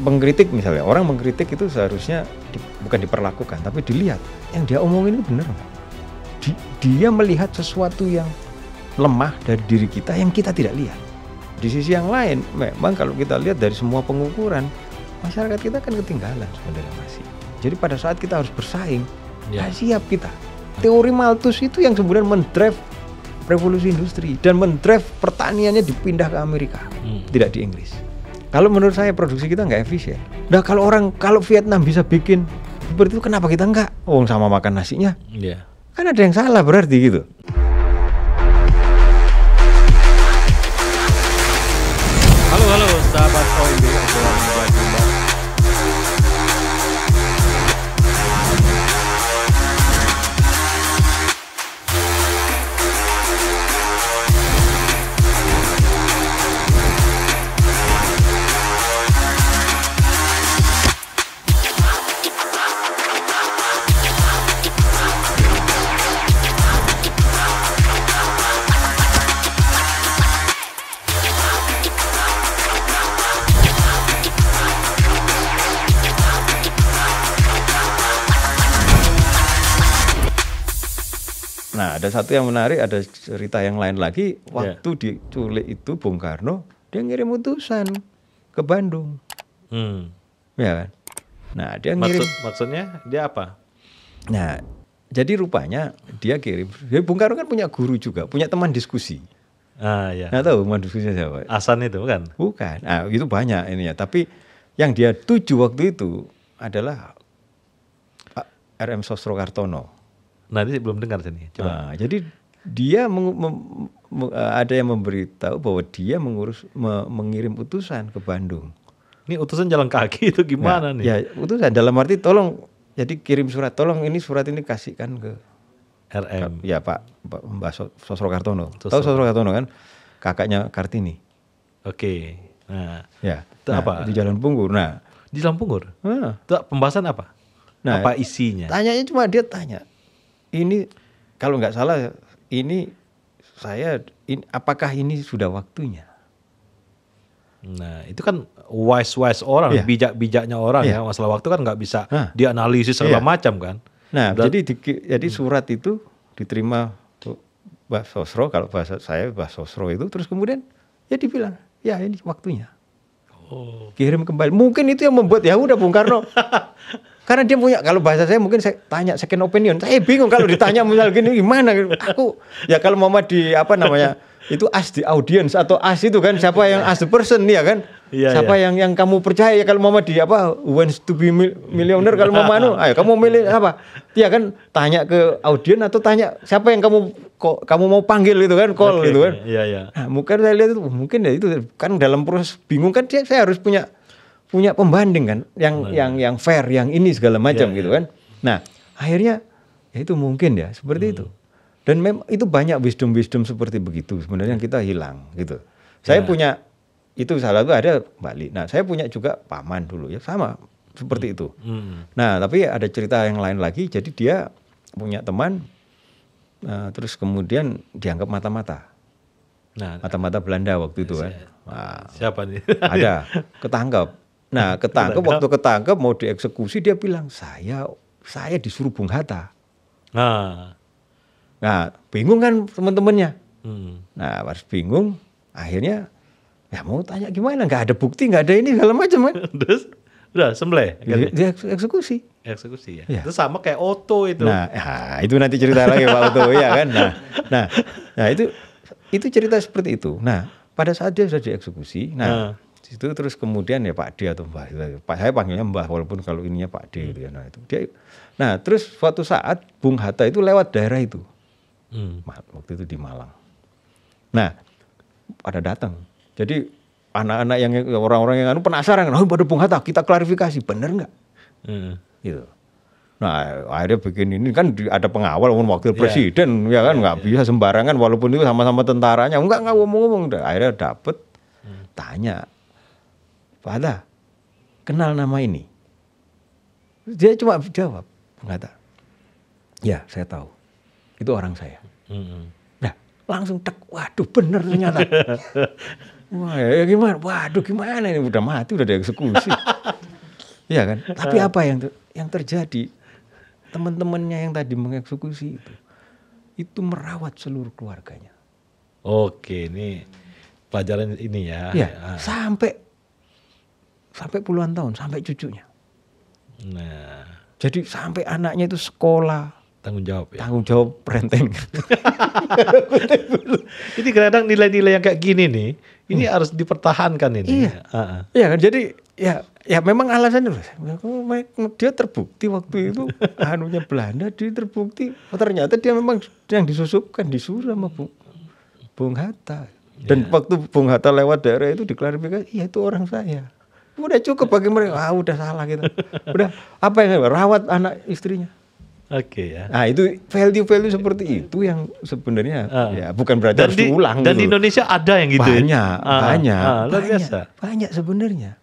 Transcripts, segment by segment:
Pengkritik misalnya, orang mengkritik itu seharusnya bukan diperlakukan, tapi dilihat yang dia omongin itu benar nggak. Dia melihat sesuatu yang lemah dari diri kita yang kita tidak lihat. Di sisi yang lain, memang kalau kita lihat dari semua pengukuran, masyarakat kita kan ketinggalan sebenarnya masih. Jadi pada saat kita harus bersaing, siap kita. Teori Malthus itu yang sebenarnya mendrive revolusi industri dan mendrive pertaniannya dipindah ke Amerika, tidak di Inggris. Kalau menurut saya produksi kita nggak efisien. Nah kalau Vietnam bisa bikin seperti itu, kenapa kita nggak? Oh sama makan nasinya. Kan ada yang salah berarti gitu. Halo sahabat OIB, Nah, ada satu yang menarik, ada cerita yang lain lagi. Waktu diculik itu Bung Karno, dia ngirim utusan ke Bandung. Ya kan? Nah, dia ngirim. Maksudnya dia apa? Nah, jadi rupanya dia kirim. Bung Karno kan punya guru juga, punya teman diskusi. Nggak tahu teman diskusinya siapa? Hasan itu kan? Bukan. Nah, itu banyak ini ya. Tapi yang dia tuju waktu itu adalah RM Sosrokartono. Nah ini belum dengar sini. Coba. Nah, jadi dia ada yang memberitahu bahwa dia mengirim utusan ke Bandung. Ini utusan jalan kaki itu gimana nih? Ya utusan dalam arti tolong, jadi kirim surat, tolong ini surat ini kasihkan ke RM. Ya Mbak Sosrokartono. Tahu Sosrokartono kan? Kakaknya Kartini. Oke. Nah, ya. Itu apa? Di Jalan Punggur. Nah, di Jalan Punggur. Itu pembahasan apa? Nah, apa isinya? Tanyanya cuma dia tanya. Ini kalau nggak salah apakah ini sudah waktunya? Nah itu kan wise orang, bijak-bijaknya orang ya. Masalah waktu kan nggak bisa dianalisis segala macam kan. Nah jadi surat itu diterima Mbak Sosro, kalau bahasa saya Mbak Sosro itu, terus kemudian ya dibilang ya ini waktunya. Kirim kembali. Mungkin itu yang membuat ya udah Bung Karno. Karena dia punya, kalau bahasa saya mungkin saya tanya second opinion. Saya bingung kalau ditanya misal gini gimana. Aku ya kalau mama di itu ask the audience atau ask itu kan siapa yang ask the person ya kan. Siapa yang kamu percaya ya, kalau mama di wants to be millionaire, kalau mama ayo kamu milih apa? Dia kan tanya ke audiens atau tanya siapa yang kamu mau panggil itu kan, call gitu kan. Nah, mungkin saya lihat itu mungkin ya itu kan dalam proses bingung kan saya harus punya pembanding kan yang fair, yang ini segala macam gitu kan. Nah, akhirnya ya itu mungkin ya seperti itu. Dan memang itu banyak wisdom seperti begitu sebenarnya yang kita hilang gitu. Saya punya itu salah satu ada Bali. Nah, saya punya juga paman dulu ya sama seperti itu. Nah, tapi ada cerita yang lain lagi. Jadi dia punya teman terus kemudian dianggap mata-mata. Nah, mata-mata Belanda waktu itu kan. Nah, siapa nih? Ada ketangkap. Nah, waktu ketangkep mau dieksekusi dia bilang saya disuruh Bung Hatta. Nah, bingung kan teman-temannya. Nah, harus bingung. Akhirnya ya mau tanya gimana? Nggak ada bukti, nggak ada ini segala macam kan. Terus udah sembelih. Dia eksekusi. Eksekusi ya. Itu sama kayak Otto itu. Nah, itu nanti cerita lagi Pak Otto ya kan. Nah itu cerita seperti itu. Nah, pada saat dia sudah dieksekusi, itu terus kemudian ya Pak D atau Mbah, saya panggilnya Mbah walaupun kalau ininya Pak D gitu ya. Nah terus suatu saat Bung Hatta itu lewat daerah itu, waktu itu di Malang. Nah pada datang, jadi anak-anak yang orang-orang yang penasaran, pada Bung Hatta kita klarifikasi bener nggak? Gitu. Nah akhirnya bikin ini kan ada pengawal wakil presiden ya kan nggak bisa sembarangan walaupun itu sama-sama tentaranya nggak ngomong-ngomong. Akhirnya dapet tanya. Pak Hatta, kenal nama ini? Dia cuma jawab, Bung Hatta, ya saya tahu, itu orang saya. Nah langsung waduh bener ternyata. Wah ya gimana? Waduh gimana ini udah mati udah dieksekusi. Iya kan? Tapi apa yang terjadi? Teman-temannya yang tadi mengeksekusi itu merawat seluruh keluarganya. Oke, ini pelajaran ini ya. Ya, sampai puluhan tahun, sampai cucunya. Nah, jadi sampai anaknya itu sekolah. Tanggung jawab ya. Tanggung jawab renteng. Ini kadang nilai-nilai yang kayak gini nih, ini harus dipertahankan ini. Iya. Iya kan, jadi ya memang alasannya dia terbukti waktu itu anunya Belanda, dia terbukti ternyata dia memang yang disusupkan, disuruh sama Bung Hatta. Dan waktu Bung Hatta lewat daerah itu diklarifikasi, iya itu orang saya. Udah cukup bagi mereka, udah salah gitu. Udah apa yang rawat anak istrinya. Oke ya. Nah itu value-value seperti itu yang sebenarnya ya bukan berarti harus diulang. Dan di Indonesia ada yang gitu. Luar biasa. Banyak sebenarnya.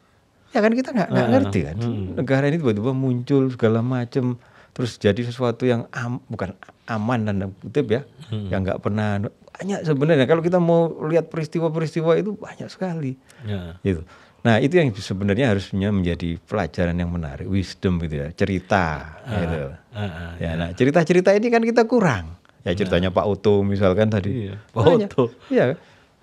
Ya kan kita nggak ngerti kan. Negara ini tiba-tiba muncul segala macam, terus jadi sesuatu yang bukan aman dan kutip ya, yang nggak pernah. Banyak sebenarnya kalau kita mau lihat peristiwa-peristiwa itu banyak sekali. Gitu. Nah itu yang sebenarnya harusnya menjadi pelajaran yang menarik, wisdom gitu ya, cerita gitu. Nah cerita-cerita ini kan kita kurang. Ya ceritanya Pak Oto misalkan tadi. Iya, Pak Oto. Iya.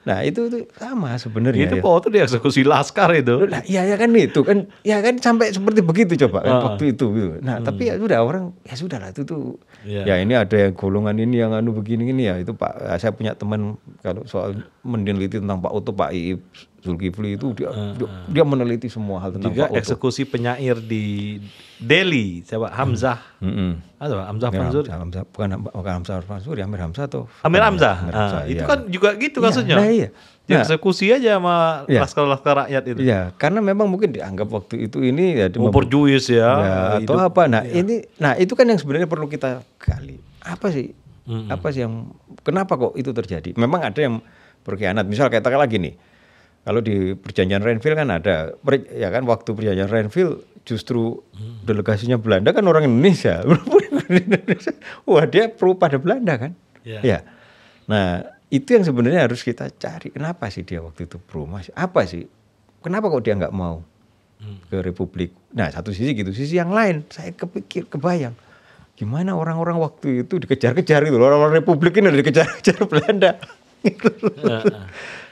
Nah itu sama sebenarnya. Itu Pak Oto dieksekusi laskar itu. Nah ya kan itu kan, ya kan sampai seperti begitu coba kan waktu itu. Gitu. Nah tapi ya sudah orang ya sudahlah itu tuh. Ya ini ada yang golongan ini yang begini ya itu Pak. Saya punya teman kalau soal meneliti tentang Pak Oto, Pak Iip Zulkifli itu dia meneliti semua hal tentang juga Pak Oto. Eksekusi penyair di Delhi, siapa Hamzah. Hamzah Mansur. Bukan Hamzah Mansur, Amir Hamzah atau Amir Hamzah. Itu kan juga gitu kasusnya. Iya. Dieksekusi aja sama laskar-laskar rakyat itu. Iya, karena memang mungkin dianggap waktu itu ini ya perjuis ya atau apa. Nah, itu kan yang sebenarnya perlu kita gali. Apa sih yang kenapa kok itu terjadi? Memang ada yang berkhianat. Misal katakanlah gini. Kalau di perjanjian Renville kan ada, ya kan waktu perjanjian Renville justru delegasinya Belanda kan orang Indonesia. Wah dia pro pada Belanda kan. Ya. Nah itu yang sebenarnya harus kita cari. Kenapa sih dia waktu itu pro? Apa sih? Kenapa kok dia nggak mau ke Republik? Nah satu sisi gitu, sisi yang lain saya kebayang. Gimana orang-orang waktu itu dikejar-kejar gitu. Orang-orang Republik ini dikejar-kejar Belanda.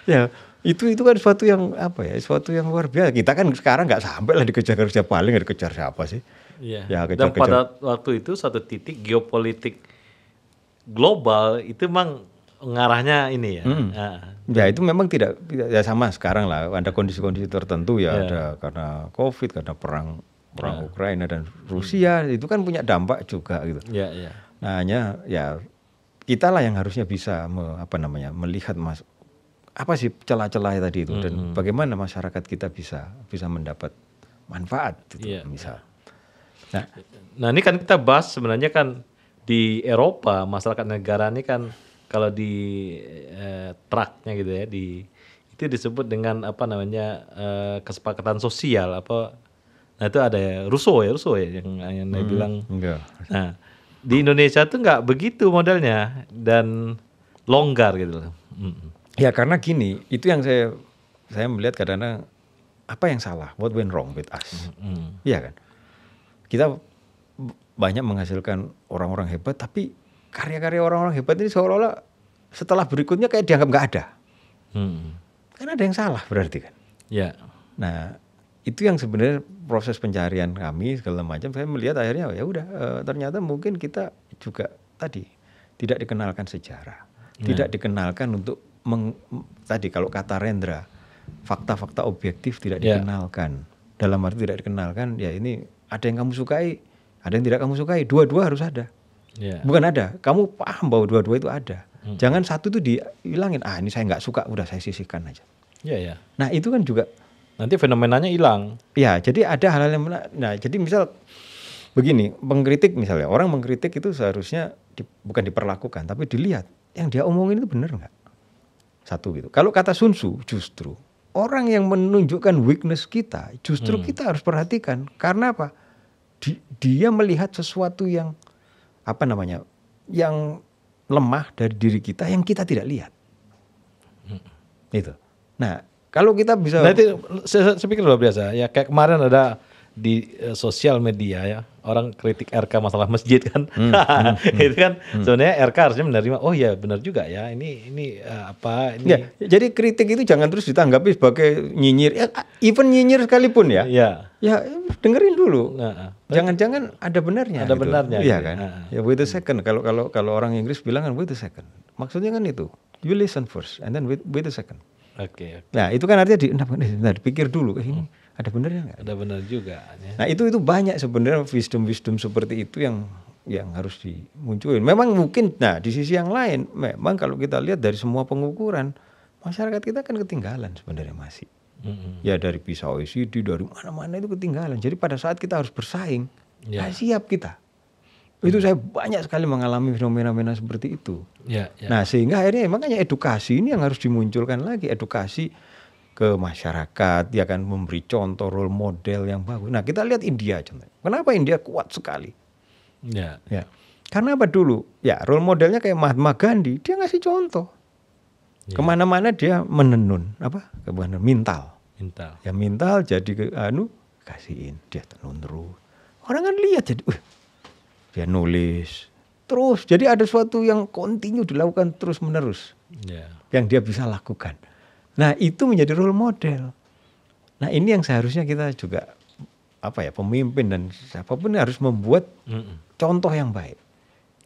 Ya. Itu kan suatu yang suatu yang luar biasa. Kita kan sekarang nggak sampai lah dikejar-kejar, paling dikejar siapa sih? Iya. Ya, dan pada waktu itu satu titik geopolitik global itu memang ngarahnya ini ya. Ya itu memang tidak ya sama sekarang lah. Ada kondisi-kondisi tertentu ya. Ada karena COVID, karena perang Ukraina dan Rusia itu kan punya dampak juga gitu. Iya. Nah hanya ya kita lah yang harusnya bisa melihat apa sih celah-celah tadi itu dan bagaimana masyarakat kita bisa mendapat manfaat gitu, misal. Nah ini kan kita bahas sebenarnya kan di Eropa masyarakat negara ini kan kalau di tracknya gitu ya itu disebut dengan kesepakatan sosial apa. Nah itu ada Rousseau ya yang dia bilang. Nah di Indonesia tuh nggak begitu modelnya dan longgar gitu loh. Ya karena gini, itu yang saya melihat kadang-kadang apa yang salah, what went wrong with us, iya kan? Kita banyak menghasilkan orang-orang hebat, tapi karya-karya orang-orang hebat ini seolah-olah setelah berikutnya kayak dianggap nggak ada, kan ada yang salah berarti kan? Ya. Nah itu yang sebenarnya proses pencarian kami segala macam, saya melihat akhirnya ya udah ternyata mungkin kita juga tadi tidak dikenalkan sejarah, tidak dikenalkan untuk tadi kalau kata Rendra fakta-fakta objektif tidak dikenalkan. Dalam arti tidak dikenalkan ya ini ada yang kamu sukai, ada yang tidak kamu sukai, dua-dua harus ada. Bukan ada, kamu paham bahwa dua-dua itu ada. Jangan satu itu dihilangin, ini saya nggak suka, udah saya sisihkan aja. Nah itu kan juga nanti fenomenanya hilang. Ya jadi ada hal-hal yang nah jadi misal begini, mengkritik misalnya, orang mengkritik itu seharusnya bukan diperlakukan tapi dilihat yang dia omongin itu benar nggak. Satu gitu. Kalau kata Sun Tzu justru orang yang menunjukkan weakness kita justru kita harus perhatikan karena apa? Dia melihat sesuatu yang yang lemah dari diri kita yang kita tidak lihat. Itu. Nah Kalau kita bisa Nah itu saya pikir luar biasa. Ya kayak kemarin ada di sosial media ya orang kritik RK masalah masjid kan. Itu kan sebenarnya RK harusnya menerima. Oh ya benar juga ya. Ini apa ini? ya, jadi kritik itu jangan terus ditanggapi sebagai nyinyir. Ya, even nyinyir sekalipun ya. Ya. Ya dengerin dulu. Nah, Jangan-jangan ada benarnya. Ada benarnya, Iya gitu. kan. Ya wait a second. Kalau orang Inggris bilang kan wait a second. Maksudnya kan itu. You listen first and then wait a second. Oke. Nah itu kan artinya nah, dipikir dulu. Ini ada benarnya nggak? Ada benar juga. Ya. Nah itu banyak sebenarnya wisdom seperti itu yang harus dimunculin. Memang mungkin, nah di sisi yang lain, memang kalau kita lihat dari semua pengukuran, masyarakat kita kan ketinggalan sebenarnya masih. Ya dari PISA OECD, dari mana-mana itu ketinggalan. Jadi pada saat kita harus bersaing, nggak siap kita. Itu saya banyak sekali mengalami fenomena seperti itu. Ya. Nah sehingga akhirnya makanya edukasi ini yang harus dimunculkan lagi, edukasi ke masyarakat, ya kan, memberi contoh role model yang bagus. Nah kita lihat India contohnya. Kenapa India kuat sekali? Ya. Karena apa dulu? Ya role modelnya kayak Mahatma Gandhi, dia ngasih contoh. Kemana-mana dia menenun apa? Mintal. Ya mintal jadi kasihin dia tenun terus. Orang kan lihat jadi, dia nulis terus. Jadi ada sesuatu yang kontinu dilakukan terus menerus, yang dia bisa lakukan. Nah itu menjadi role model. Nah ini yang seharusnya kita juga pemimpin dan siapapun harus membuat contoh yang baik.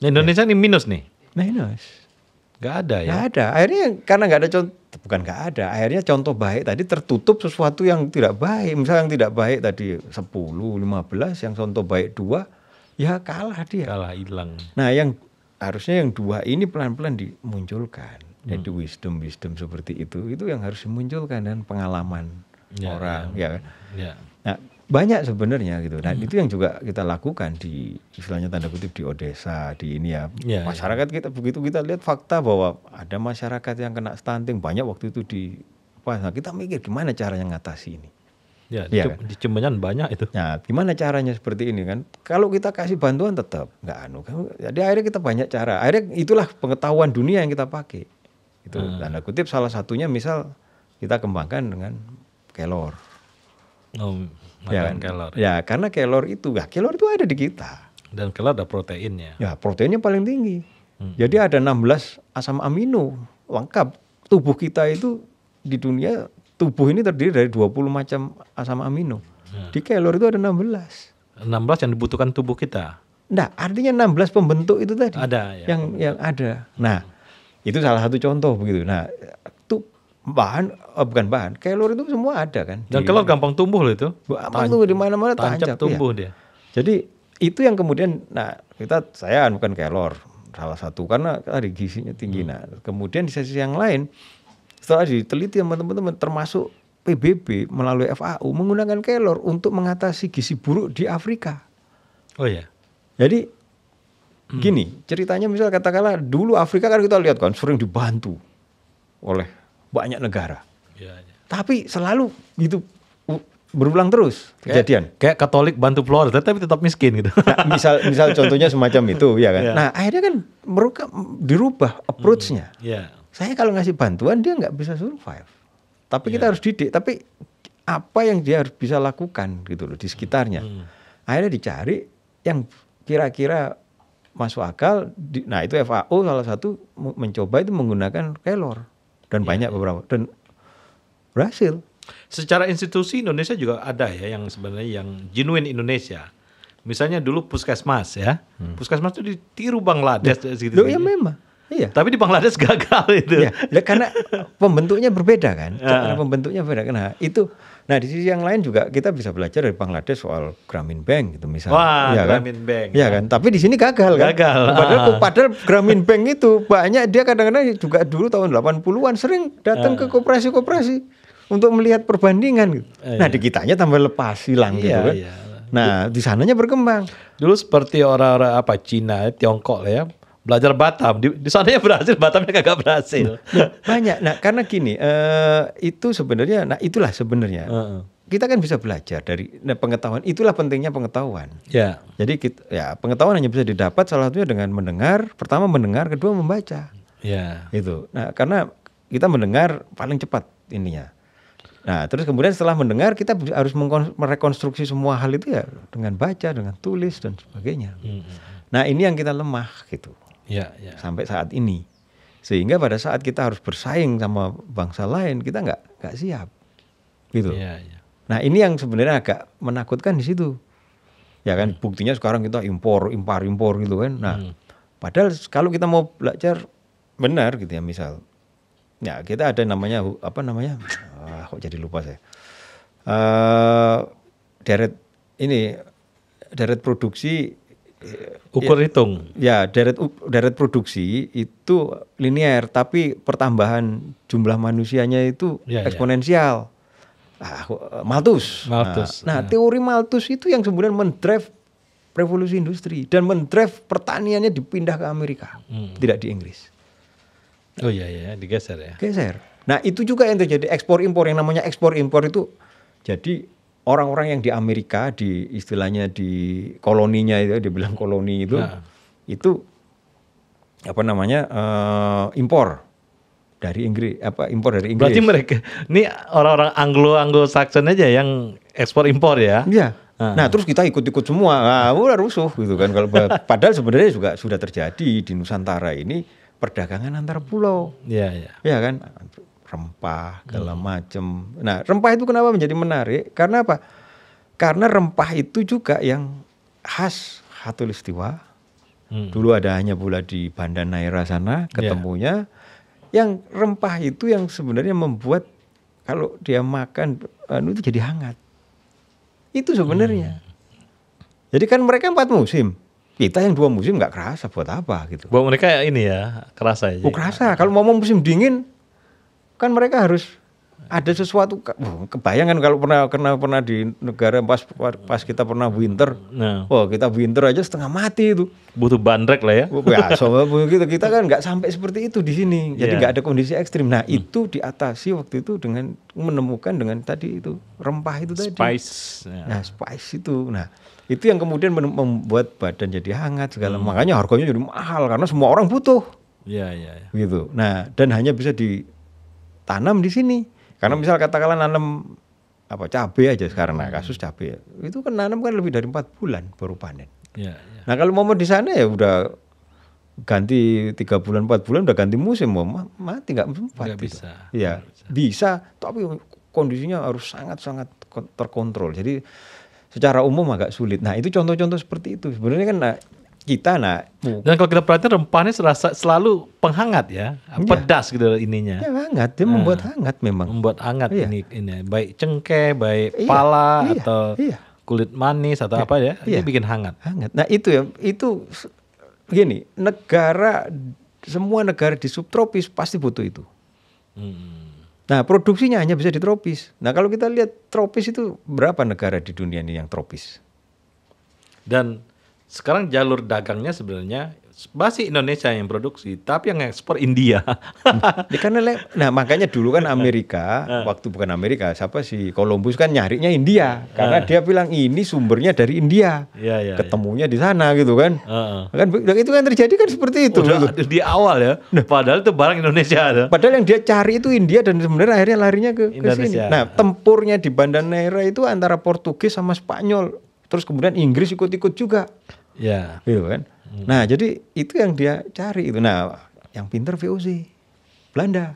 Indonesia ini minus nih. Minus. Gak ada ya. Gak ada. Akhirnya karena gak ada contoh, bukan gak ada. Akhirnya contoh baik tadi tertutup sesuatu yang tidak baik. Misalnya yang tidak baik tadi 10, 15, yang contoh baik 2, ya kalah dia. Kalah hilang. Nah yang harusnya yang 2 ini pelan-pelan dimunculkan. Jadi wisdom seperti itu yang harus dimunculkan dan pengalaman orang, ya kan. Nah banyak sebenarnya gitu. Nah itu yang juga kita lakukan di istilahnya tanda kutip di Odessa, di ini ya. Masyarakat kita begitu kita lihat fakta bahwa ada masyarakat yang kena stunting banyak waktu itu nah, kita mikir gimana caranya ngatasi ini. Ya, di Cembenyan banyak itu. Nah, gimana caranya seperti ini kan? Kalau kita kasih bantuan tetap nggak Jadi akhirnya kita banyak cara. Akhirnya itulah pengetahuan dunia yang kita pakai. Itu tanda kutip salah satunya misal kita kembangkan dengan kelor. Kelor. Ya, karena kelor itu ada di kita. Dan kelor ada proteinnya. Ya, proteinnya paling tinggi. Jadi ada 16 asam amino lengkap. Tubuh kita itu di dunia, tubuh ini terdiri dari 20 macam asam amino. Di kelor itu ada 16. 16 yang dibutuhkan tubuh kita. Nah, artinya 16 pembentuk itu tadi. Ada ya. Yang ada. Nah, itu salah satu contoh begitu. Nah, itu bukan bahan, kelor itu semua ada kan. Dan kelor gampang tumbuh loh itu. Gampang tumbuh di mana-mana, tancap tumbuh dia. Jadi itu yang kemudian, saya bukan kelor salah satu karena tadi gizinya tinggi. Nah, kemudian di sisi yang lain setelah diteliti sama teman-teman termasuk PBB melalui FAO menggunakan kelor untuk mengatasi gizi buruk di Afrika. Oh ya. Jadi gini, ceritanya misal katakanlah dulu Afrika kan kita lihat kan sering dibantu oleh banyak negara. Tapi selalu gitu berulang terus kejadian. Kayak Katolik bantu Florida tapi tetap miskin gitu. Nah, misal contohnya semacam itu ya kan. Nah, akhirnya kan mereka dirubah approach-nya. Saya kalau ngasih bantuan dia nggak bisa survive. Tapi kita harus didik. Tapi apa yang dia harus bisa lakukan gitu loh di sekitarnya. Akhirnya dicari yang kira-kira masuk akal. Nah itu FAO salah satu mencoba itu menggunakan kelor dan banyak beberapa dan berhasil. Secara institusi Indonesia juga ada ya yang sebenarnya yang genuine Indonesia. Misalnya dulu puskesmas ya, puskesmas itu ditiru Bangladesh gitu. Ya memang. Iya. Tapi di Bangladesh gagal itu. Ya, karena pembentuknya berbeda kan. Karena pembentuknya berbeda. Nah itu, di sisi yang lain juga kita bisa belajar dari Bangladesh soal Grameen Bank gitu misalnya. Wah, ya Grameen kan? Bank. Iya kan. Tapi di sini gagal kan. Padahal Grameen Bank itu banyak dia kadang-kadang juga dulu tahun 80-an sering datang ke koperasi-koperasi untuk melihat perbandingan gitu. Nah di kitanya tambah lepas hilang gitu kan. Nah di sananya berkembang. Dulu seperti orang-orang Cina, Tiongkok lah ya. Belajar Batam, di sananya berhasil, Batamnya kagak berhasil. Banyak, karena gini, itu sebenarnya, itulah sebenarnya. Kita kan bisa belajar dari pengetahuan, itulah pentingnya pengetahuan. Ya. Jadi pengetahuan hanya bisa didapat salah satunya dengan mendengar, pertama mendengar, kedua membaca. Ya. Itu. Nah karena kita mendengar paling cepat ininya. Nah, terus kemudian setelah mendengar kita harus merekonstruksi semua hal itu ya dengan baca, dengan tulis dan sebagainya. Nah, ini yang kita lemah gitu. Ya. Sampai saat ini. Sehingga pada saat kita harus bersaing sama bangsa lain, kita nggak siap. Gitu. Ya. Nah, ini yang sebenarnya agak menakutkan di situ. Ya kan, buktinya sekarang kita impor gitu kan. Nah, padahal kalau kita mau belajar benar gitu ya, misal ya kita ada namanya kok jadi lupa saya. Deret produksi Ukur hitung. ya, deret produksi itu linear, tapi pertambahan jumlah manusianya itu eksponensial. Malthus. Nah, teori Malthus itu yang sebenarnya mendrive revolusi industri dan mendrive pertaniannya dipindah ke Amerika, tidak di Inggris. Oh iya, digeser ya. Geser. Nah, itu juga yang terjadi ekspor impor, yang namanya ekspor impor itu. Jadi orang-orang yang di Amerika, di istilahnya di koloninya itu, dibilang koloni itu, itu impor dari Inggris, impor dari Inggris. Berarti mereka ini orang-orang Anglo-Saxon aja yang ekspor impor ya? Iya. Nah, terus kita ikut-ikut semua, udah rusuh gitu kan. Kalau padahal sebenarnya juga sudah terjadi di Nusantara ini perdagangan antar pulau. Iya. Ya kan, rempah segala macam. Nah, rempah itu kenapa menjadi menarik? Karena apa? Karena rempah itu juga yang khas Khatulistiwa. Dulu ada hanya pula di Banda Neira sana ketemunya. Yang rempah itu yang sebenarnya membuat kalau dia makan itu jadi hangat. Itu sebenarnya. Jadi kan mereka 4 musim. Kita yang 2 musim nggak kerasa buat apa gitu. Buat mereka ini ya kerasa aja. Kerasa. Kalau mau musim dingin kan mereka harus ada sesuatu. Kebayangan kalau pernah di negara pas kita pernah winter. Kita winter aja setengah mati itu. Butuh bandrek lah ya. Kita kan nggak sampai seperti itu di sini. Jadi nggak ada kondisi ekstrim. Nah, itu diatasi waktu itu dengan menemukan dengan tadi itu rempah itu tadi. Spice. Nah, spice itu. Nah, itu yang kemudian membuat badan jadi hangat segala. Makanya harganya jadi mahal karena semua orang butuh. Iya. Gitu. Nah, dan hanya bisa ditanam di sini. Karena misal katakanlah nanam cabai aja sekarang, kasus cabai itu kan nanam kan lebih dari 4 bulan baru panen. Ya. Nah, kalau mau di sana ya udah ganti 3 bulan 4 bulan udah ganti musim, mau mati nggak sempat. Nggak bisa. Ya bisa, tapi kondisinya harus sangat-sangat terkontrol. Jadi secara umum agak sulit. Nah, itu contoh-contoh seperti itu. Sebenarnya kan kita dan kalau kita perhatikan rempahnya selalu penghangat ya, pedas gitu ininya. Ya, hangat, dia membuat hangat memang. Membuat hangat ini baik cengkeh, baik pala atau kulit manis atau apa ya, ini bikin hangat. Nah, itu begini, semua negara di subtropis pasti butuh itu. Nah, produksinya hanya bisa di tropis. Nah, kalau kita lihat tropis itu berapa negara di dunia ini yang tropis? Dan sekarang jalur dagangnya sebenarnya masih Indonesia yang produksi, tapi yang ekspor India. Nah, makanya dulu kan Amerika, waktu bukan Amerika, Columbus kan nyarinya India, karena dia bilang ini sumbernya dari India. Ketemunya di sana gitu kan. Kan itu kan terjadi kan seperti itu. Di awal ya. Padahal itu barang Indonesia. Padahal yang dia cari itu India dan sebenarnya akhirnya larinya ke sini. Nah, tempurnya di Banda Neira itu antara Portugis sama Spanyol. Terus kemudian Inggris ikut-ikut juga. Ya. Gitu kan. Nah, jadi itu yang dia cari itu. Nah, yang pinter VOC Belanda.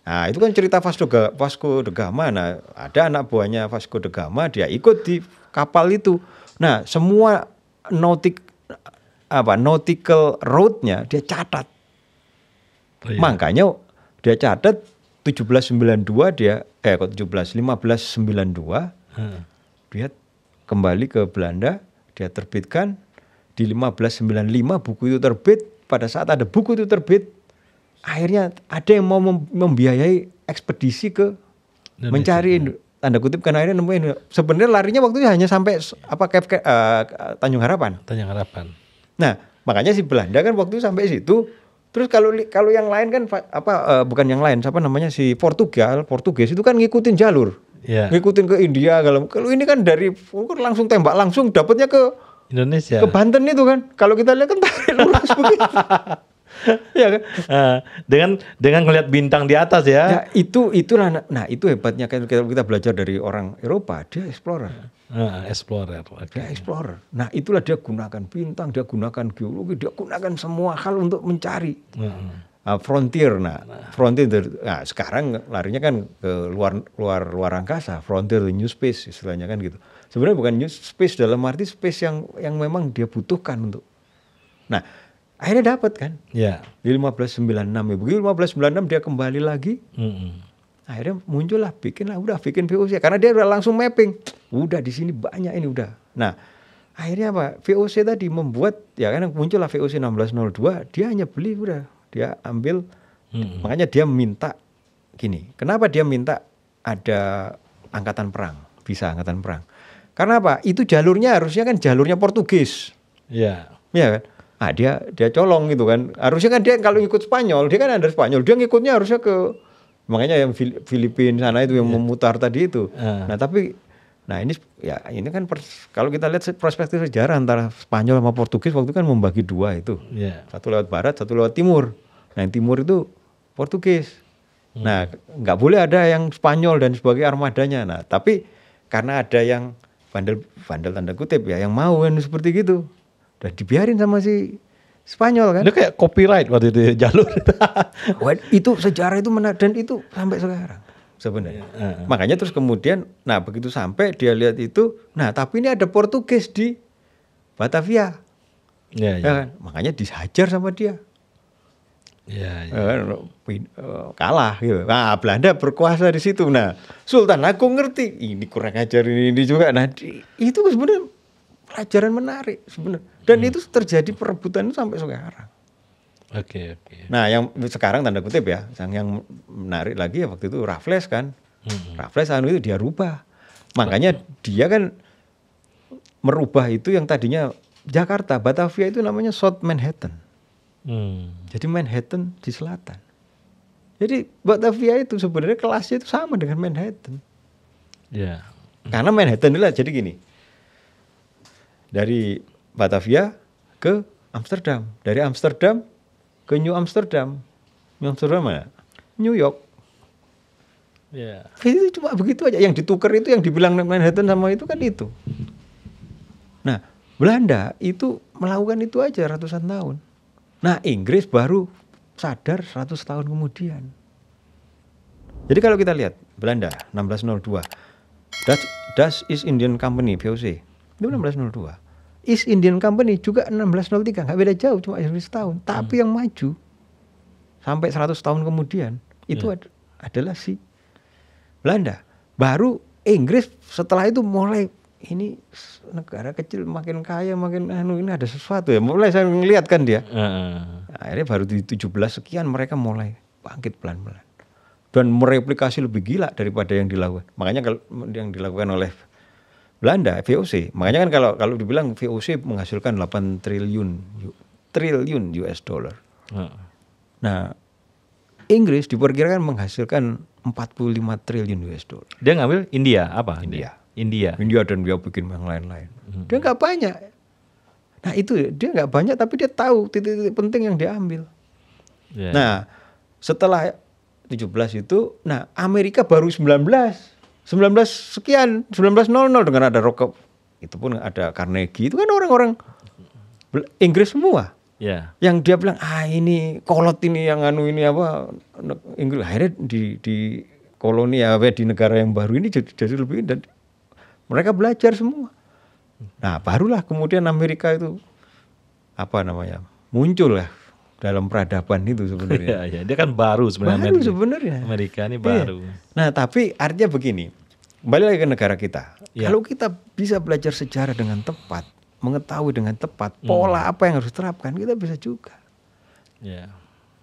Nah, itu kan cerita Vasco da Gama. Nah, ada anak buahnya Vasco da Gama, dia ikut di kapal itu. Nah, semua nautical road-nya dia catat. Makanya dia catat 1592 dia kembali ke Belanda, dia terbitkan di 1595 buku itu terbit. Pada saat ada buku itu terbit, akhirnya ada yang mau membiayai ekspedisi ke Indonesia, mencari tanda kutip kan akhirnya nemuin. Sebenarnya larinya waktu itu hanya sampai Tanjung Harapan. Nah, makanya si Belanda kan waktu itu sampai situ. Terus kalau yang lain kan bukan yang lain, si Portugis itu kan ngikutin jalur. Ngikutin ke India. Kalau ini kan langsung tembak langsung dapatnya ke Indonesia. Ke Banten itu kan. Kalau kita lihat kan tarik lurus begitu. Ya kan? Dengan ngelihat bintang di atas ya. Ya itulah, nah itu hebatnya kan kita belajar dari orang Eropa, dia explorer. Explorer. Dia explorer. Nah itulah dia gunakan bintang, dia gunakan geologi, dia gunakan semua hal untuk mencari frontier. Nah sekarang larinya kan ke luar angkasa, frontier new space istilahnya kan gitu. Sebenarnya bukan new space dalam arti space yang memang dia butuhkan untuk. Nah akhirnya dapat kan? Ya. Di 1596 ya. Begitu 1596 dia kembali lagi. Akhirnya muncullah bikin VOC karena dia udah langsung mapping. Udah di sini banyak ini udah. Nah, akhirnya apa? VOC tadi membuat ya kan muncullah VOC 1602, dia hanya beli udah. Dia ambil makanya dia minta gini. Kenapa dia minta ada angkatan perang? Bisa angkatan perang. Karena apa? Itu jalurnya harusnya kan jalurnya Portugis. Iya. Iya kan? Ah dia colong gitu kan. Harusnya kan dia kalau ikut Spanyol, dia kan ada Spanyol. Dia ngikutnya harusnya ke makanya yang Filipina sana itu yang memutar tadi itu. Nah, tapi ini kan kalau kita lihat perspektif sejarah antara Spanyol sama Portugis waktu itu kan membagi dua itu. Satu lewat barat, satu lewat timur. Nah, yang timur itu Portugis. Nah, nggak boleh ada yang Spanyol dan sebagai armadanya. Nah, tapi karena ada yang bandel tanda kutip ya yang mau kan seperti gitu. Dan dibiarin sama si Spanyol kan. Itu kayak copyright waktu itu jalur. Itu sejarah itu dan itu sampai sekarang sebenarnya. Makanya terus kemudian, nah begitu sampai dia lihat itu, nah tapi ini ada Portugis di Batavia. Ya kan? Makanya dihajar sama dia. Kalah gitu. Nah Belanda berkuasa di situ. Nah Sultan Agung ngerti ini kurang ajar ini juga. Nah itu sebenarnya pelajaran menarik sebenarnya. Dan itu terjadi perebutan itu sampai sekarang. Oke. Nah yang sekarang tanda kutip ya, yang menarik lagi ya waktu itu Raffles kan. Raffles itu dia rubah. Makanya dia kan merubah itu yang tadinya Jakarta, Batavia itu namanya South Manhattan. Jadi Manhattan di selatan. Jadi Batavia itu sebenarnya kelasnya itu sama dengan Manhattan. Karena Manhattan itulah jadi gini. Dari Batavia ke Amsterdam, dari Amsterdam ke New Amsterdam. New Amsterdam mana? New York. Itu cuma begitu aja. Yang ditukar itu yang dibilang Manhattan sama itu kan itu. Nah, Belanda itu melakukan itu aja ratusan tahun. Nah, Inggris baru sadar 100 tahun kemudian. Jadi kalau kita lihat Belanda 1602, Dutch East Indian Company VOC itu 1602. East Indian Company juga 1603, nggak beda jauh, cuma 100 tahun. Tapi yang maju sampai 100 tahun kemudian itu adalah si Belanda. Baru Inggris setelah itu mulai ini negara kecil makin kaya, makin ini ada sesuatu ya. Mulai saya ngeliat kan dia. Akhirnya baru di 17 sekian mereka mulai bangkit pelan-pelan. Dan mereplikasi lebih gila daripada yang dilakukan. Makanya kalau yang dilakukan oleh Belanda, VOC. Makanya kan kalau dibilang VOC menghasilkan 8 triliun US dollar. Nah, Inggris diperkirakan menghasilkan 45 triliun US dollar. Dia ngambil India apa? India dan dia bikin yang lain-lain. Dia nggak banyak. Nah itu dia nggak banyak tapi dia tahu titik-titik penting yang dia ambil. Nah setelah 17 itu, nah Amerika baru 19 sekian, 1900 dengan ada Rockefeller, itu pun ada Carnegie, itu kan orang-orang Inggris semua. Yang dia bilang, ini kolot ini yang ini apa, Inggris akhirnya di koloni ya, di negara yang baru ini jadi lebih, dan mereka belajar semua. Nah barulah kemudian Amerika itu muncul lah dalam peradaban itu sebenarnya. Dia kan baru sebenarnya. Amerika ini baru. Nah tapi artinya begini, kembali lagi ke negara kita. Kalau kita bisa belajar sejarah dengan tepat, mengetahui dengan tepat pola apa yang harus diterapkan, kita bisa juga.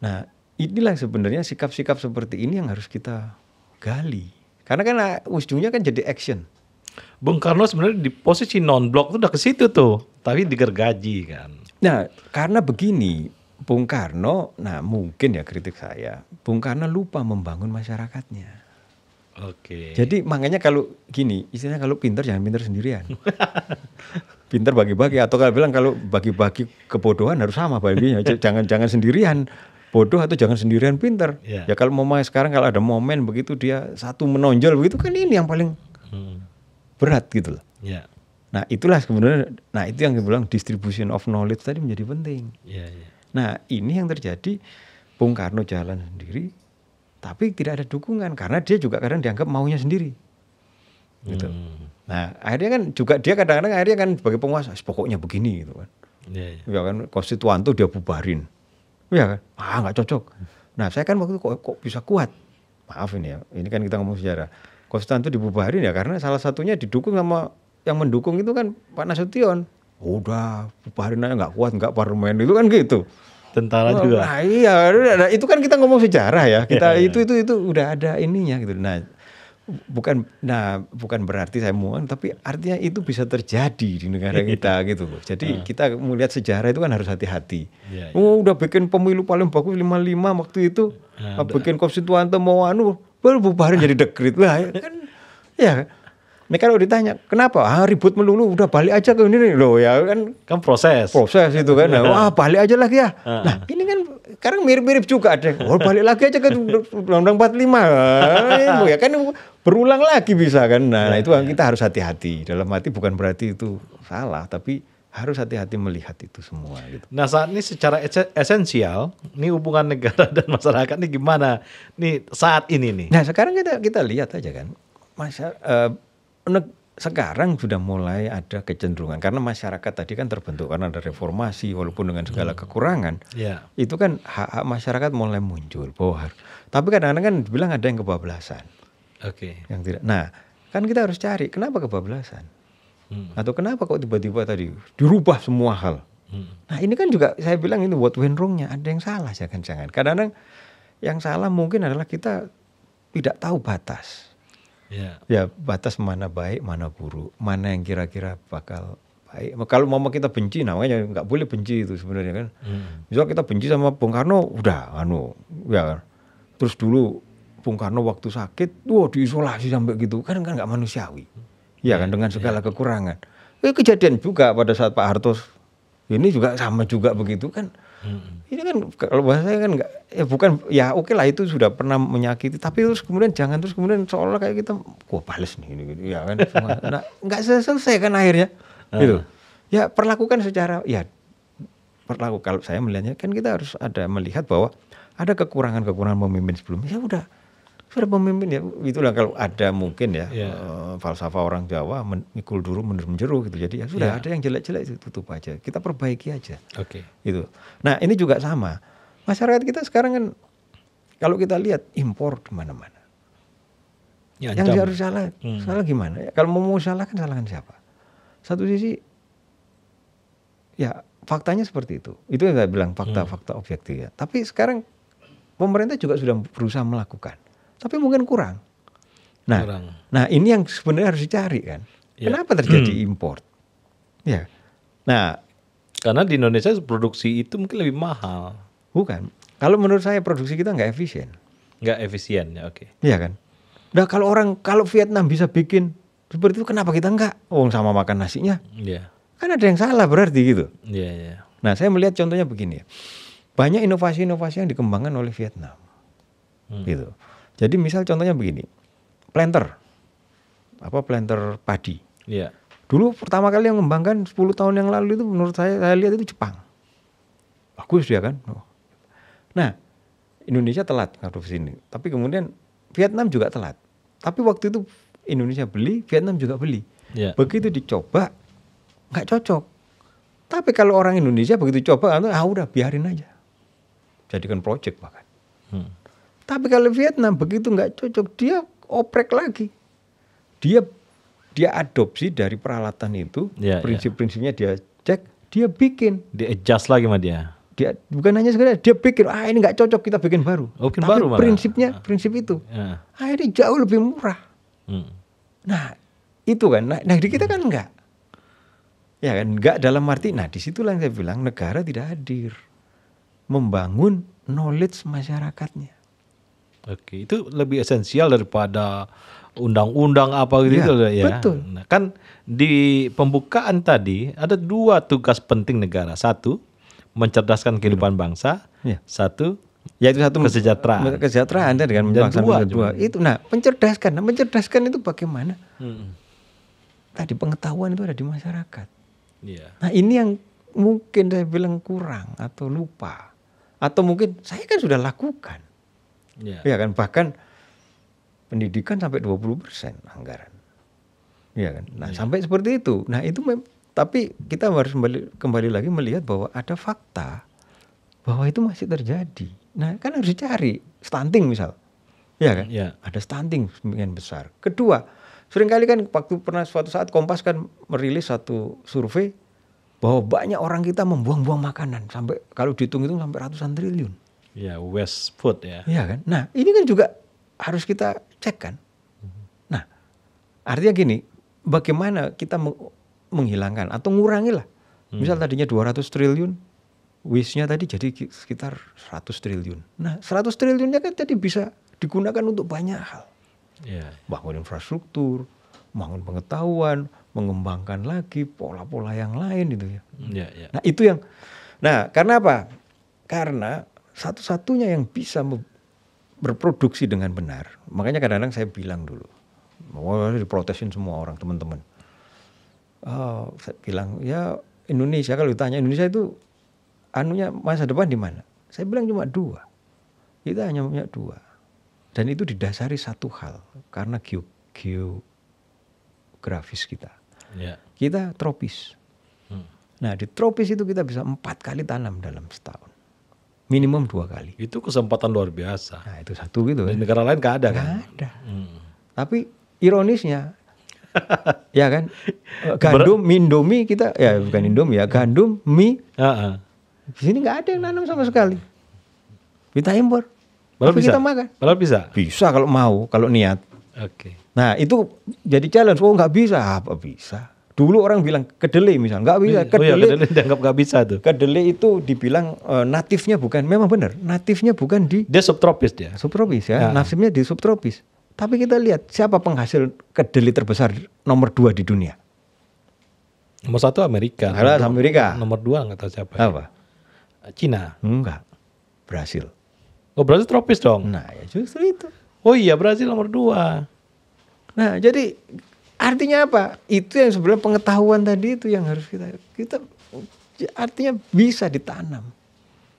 Nah inilah sebenarnya sikap-sikap seperti ini yang harus kita gali. Karena kan ujungnya kan jadi action. Bung Karno sebenarnya di posisi non-blok itu udah ke situ tuh, tapi digergaji kan. Nah karena begini, Bung Karno, nah mungkin ya kritik saya, Bung Karno lupa membangun masyarakatnya. Jadi makanya kalau gini, istilahnya kalau pintar jangan pintar sendirian. pinter bagi-bagi, atau kalau bilang kalau bagi-bagi kebodohan harus sama baginya. Jangan sendirian bodoh atau jangan sendirian pinter. Ya. Ya kalau sekarang kalau ada momen begitu dia satu menonjol begitu kan ini yang paling berat gitu loh. Ya. Nah itulah sebenarnya, nah itu yang dibilang distribution of knowledge tadi menjadi penting. Ya, ya. Nah ini yang terjadi, Bung Karno jalan sendiri, tapi tidak ada dukungan karena dia juga kadang dianggap maunya sendiri, gitu. Nah akhirnya kan juga dia kadang-kadang akhirnya kan sebagai penguasa, pokoknya begini gitu kan. Ya, ya. Ya kan konstituante dia bubarin, ya kan, nggak cocok. Nah saya kan waktu itu kok bisa kuat, maaf ini ya, ini kan kita ngomong sejarah. Konstituante dibubarin ya karena salah satunya didukung sama yang mendukung itu kan Pak Nasution. Udah bubarin aja, nggak kuat, nggak parlemen itu kan gitu. Tentara juga. Nah iya, itu kan kita ngomong sejarah ya. Kita itu udah ada ininya gitu. Bukan berarti saya mau, tapi artinya itu bisa terjadi di negara kita gitu loh. Jadi kita melihat sejarah itu kan harus hati-hati. Udah bikin pemilu paling bagus 55 waktu itu, bikin konstituante mau baru bubarin jadi dekret lah. Kan ya. Ini kalau ditanya kenapa ribut melulu, udah balik aja ke ini loh ya kan proses itu kan. Balik aja lagi ya. Nah ini kan sekarang mirip-mirip juga ada. Balik lagi aja ke Undang-Undang 45 ya kan berulang lagi bisa kan. Nah itu kita harus hati-hati, dalam arti bukan berarti itu salah, tapi harus hati-hati melihat itu semua gitu. Nah saat ini secara esensial nih hubungan negara dan masyarakat nih gimana nih saat ini nih. Nah sekarang kita lihat aja kan sekarang sudah mulai ada kecenderungan karena masyarakat tadi kan terbentuk karena ada reformasi walaupun dengan segala kekurangan. Itu kan hak masyarakat mulai muncul bahwa tapi kadang-kadang kan bilang ada yang kebablasan. Yang tidak. Nah, kan kita harus cari kenapa kebablasan. Atau kenapa kok tiba-tiba tadi dirubah semua hal. Nah, ini kan juga saya bilang ini what went wrong-nya, ada yang salah jangan-jangan. Kadang-kadang yang salah mungkin adalah kita tidak tahu batas. Ya batas mana baik, mana buruk, mana yang kira-kira bakal baik. Kalau mau kita benci, namanya nggak boleh benci itu sebenarnya kan. Misal kita benci sama Bung Karno, udah ya. Terus dulu Bung Karno waktu sakit, diisolasi sampai gitu, kan nggak manusiawi. Ya kan dengan segala kekurangan. Kejadian juga pada saat Pak Harto ini juga sama juga begitu kan. Ini kan kalau bahasanya kan enggak bukan ya oke lah itu sudah pernah menyakiti, tapi terus kemudian jangan terus kemudian seolah kayak kita bales nih ini ya kan. Nah, enggak selesai kan akhirnya. Gitu. Ya perlakukan secara kalau saya melihatnya kan kita harus ada melihat bahwa ada kekurangan-kekurangan pemimpin sebelumnya. Ya sudah pemimpin ya itulah kalau ada mungkin ya falsafah orang Jawa mikul duru menurut menjeru gitu. Jadi ya sudah ada yang jelek-jelek itu tutup aja. Kita perbaiki aja. Gitu. Nah, ini juga sama. Masyarakat kita sekarang kan kalau kita lihat impor di mana-mana. Yang harus salah gimana? Ya, kalau mau salahkan salahkan siapa? Satu sisi ya faktanya seperti itu. Itu yang saya bilang fakta-fakta objektif ya. Tapi sekarang pemerintah juga sudah berusaha melakukan. Tapi mungkin kurang. Nah ini yang sebenarnya harus dicari kan. Kenapa terjadi import? Ya. Nah, karena di Indonesia produksi itu mungkin lebih mahal. Bukan. Kalau menurut saya produksi kita nggak efisien. Nggak efisien ya, Iya kan. Nah kalau Vietnam bisa bikin seperti itu, kenapa kita nggak? Sama makan nasinya. Kan ada yang salah berarti gitu. Nah saya melihat contohnya begini ya. Banyak inovasi-inovasi yang dikembangkan oleh Vietnam. Gitu. Jadi misal contohnya begini, planter padi. Dulu pertama kali yang mengembangkan 10 tahun yang lalu itu menurut saya lihat itu Jepang. Bagus dia kan. Nah Indonesia telat ngadopsi ini, tapi kemudian Vietnam juga telat. Tapi waktu itu Indonesia beli, Vietnam juga beli. Begitu dicoba nggak cocok. Tapi kalau orang Indonesia begitu coba, udah biarin aja. Jadikan project bahkan. Tapi kalau Vietnam begitu nggak cocok, dia oprek lagi. Dia adopsi dari peralatan itu, prinsip-prinsipnya dia cek, dia bikin. Dia adjust lagi sama dia. Dia bukan hanya sekedar dia pikir, ini nggak cocok kita bikin baru. Tapi baru prinsip itu, akhirnya jauh lebih murah. Nah itu kan, nah di kita kan enggak. Ya kan, enggak dalam arti, disitulah yang saya bilang negara tidak hadir. Membangun knowledge masyarakatnya. Itu lebih esensial daripada undang-undang apa gitu ya. betul. Nah, kan di pembukaan tadi ada 2 tugas penting negara. 1, mencerdaskan kehidupan bangsa. Ya. 1, Ya itu satu kesejahteraan. dan dengan Dan melaksanakan 2 kedua. Itu mencerdaskan. Nah, mencerdaskan itu bagaimana? Hmm. Tadi pengetahuan itu ada di masyarakat. Iya. Nah, ini yang mungkin saya bilang kurang atau lupa. Atau mungkin saya kan sudah lakukan. Iya. Ya kan, bahkan pendidikan sampai 20% anggaran. Ya kan. Nah, sampai seperti itu. Nah, itu tapi kita harus kembali lagi melihat bahwa ada fakta bahwa itu masih terjadi. Nah, kan harus dicari stunting misal. Ya kan? Ya. Ada stunting sebagian besar. Kedua, seringkali kan waktu pernah suatu saat Kompas kan merilis satu survei bahwa banyak orang kita membuang-buang makanan sampai kalau dihitung-hitung sampai ratusan triliun. Ya, waste food ya. Iya kan? Nah, ini kan juga harus kita cek kan. Nah, artinya gini, bagaimana kita menghilangkan atau ngurangi lah. Misal tadinya 200 triliun, wish-nya tadi jadi sekitar 100 triliun. Nah, 100 triliunnya kan jadi bisa digunakan untuk banyak hal. Iya. Bangun infrastruktur, bangun pengetahuan, mengembangkan lagi pola-pola yang lain gitu ya. Iya, iya. Nah, itu yang karena apa? Karena satu-satunya yang bisa berproduksi dengan benar. Makanya kadang-kadang saya bilang dulu, mau diprotesin semua orang teman-teman. Saya bilang ya Indonesia, kalau ditanya Indonesia itu anunya masa depan di mana? Saya bilang cuma 2. Kita hanya punya 2. Dan itu didasari satu hal, karena geografis kita. Ya. Kita tropis. Nah, di tropis itu kita bisa 4 kali tanam dalam setahun. Minimum 2 kali. Itu kesempatan luar biasa. Nah, itu satu gitu Di kan. negara lain gak ada kan? Nggak ada. Tapi ironisnya, ya kan, gandum, Indomie kita, ya bukan Indomie ya, gandum, mie, di sini nggak ada yang nanam sama sekali. Kita impor. Padahal Tapi bisa. kita makan. Padahal bisa. Bisa kalau mau, kalau niat. Oke. Nah, itu jadi challenge. Oh, nggak bisa. Apa bisa? Dulu orang bilang kedelai misal, nggak bisa. Kedelai dianggap nggak bisa tuh. Kedelai itu dibilang natifnya bukan, memang benar, natifnya bukan di Dia subtropis dia. subtropis ya, natifnya di subtropis. Tapi kita lihat siapa penghasil kedelai terbesar nomor 2 di dunia. Nomor 1 Amerika. Adalah Amerika. Nomor 2 nggak tahu siapa. Apa? Cina. Enggak. Brasil. Oh, Brasil tropis dong. Nah, ya justru itu. Oh iya, Brasil nomor 2. Nah, jadi artinya apa? Itu yang sebenarnya pengetahuan tadi itu yang harus kita artinya bisa ditanam.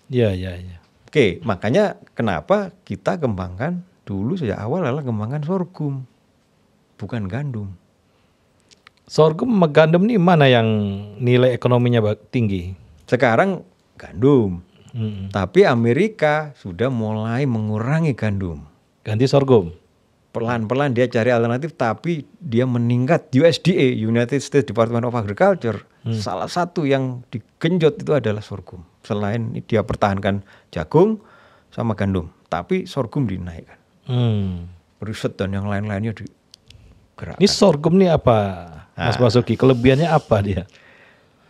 Iya, iya, iya. Oke, makanya kenapa kita kembangkan dulu sejak awal adalah kembangkan sorghum, bukan gandum. Sorghum sama gandum nih mana yang nilai ekonominya tinggi? Sekarang gandum, tapi Amerika sudah mulai mengurangi gandum. Ganti sorghum. Pelan-pelan dia cari alternatif, tapi dia meningkat. USDA, United States Department of Agriculture, salah satu yang digenjot itu adalah sorghum. Selain dia pertahankan jagung sama gandum, tapi sorghum dinaikkan. Riset dan yang lain-lainnya digerakkan. Ini sorghum nih apa, Mas Basuki? Kelebihannya apa dia?